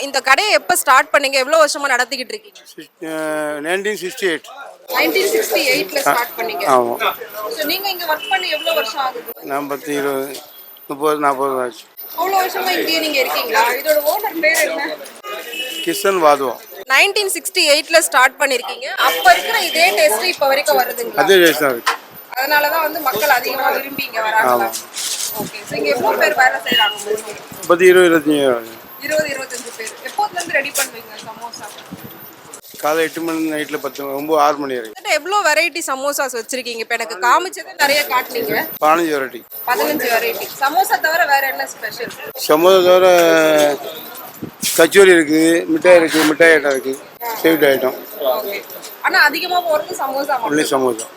இந்த கடையை எப்ப ஸ்டார்ட் பண்ணீங்க? எவ்வளவு வருஷமா நடத்திக்கிட்டு இருக்கீங்க? 1968. 1968ல ஸ்டார்ட் பண்ணீங்க. ஆமாம். சோ நீங்க இங்க வர்க் பண்ணி எவ்வளவு வருஷம் ஆகுது? நான் 10, 20, 30, 40 ஆச்சு. அவ்வளவு வருஷமா இங்கே நீங்க இருக்கீங்களா? இதோட ஓனர் பேர் என்ன? கிஷன் வாதுவா. 1968ல ஸ்டார்ட் பண்ணிருக்கீங்க. அப்ப இருக்கிற இதே டேஸ்ட் இப்ப வரைக்கும் வருதுங்களா? அதே டேஸ்ட் தான் இருக்கு. அதனால தான் வந்து மக்கள் அதிகமா விரும்பி இங்க வராங்க. ஆமாம். ஓகே. சோ இங்க எவ்வளவு பேர் வேலை செய்றாங்க? 10, 20, 25 ஆகுது. 20 25 பேர். எப்போதுல இருந்து ரெடி பண்ணுவீங்க சமோசா? காலை 8 மணி, நைட்டில் 10 மணி, 9, 6 மணி வரைக்கும். எவ்வளோ வெரைட்டி சமோசாஸ் வச்சிருக்கீங்க? இப்போ எனக்கு காமிச்சது நிறைய காட்டுனீங்க. 15 வெரைட்டி. 15 வெரைட்டி. சமோசா தவிர வேற என்ன ஸ்பெஷல்? சமோசா தவிர கச்சோரி இருக்குது, மிட்டாய் இருக்குது, மிட்டாய் ஐட்டம் இருக்குது, ஸ்வீட் ஐட்டம். ஓகே. ஆனா அதிகமா போறது சமோசா மட்டும். ஒன்லி சமோசா.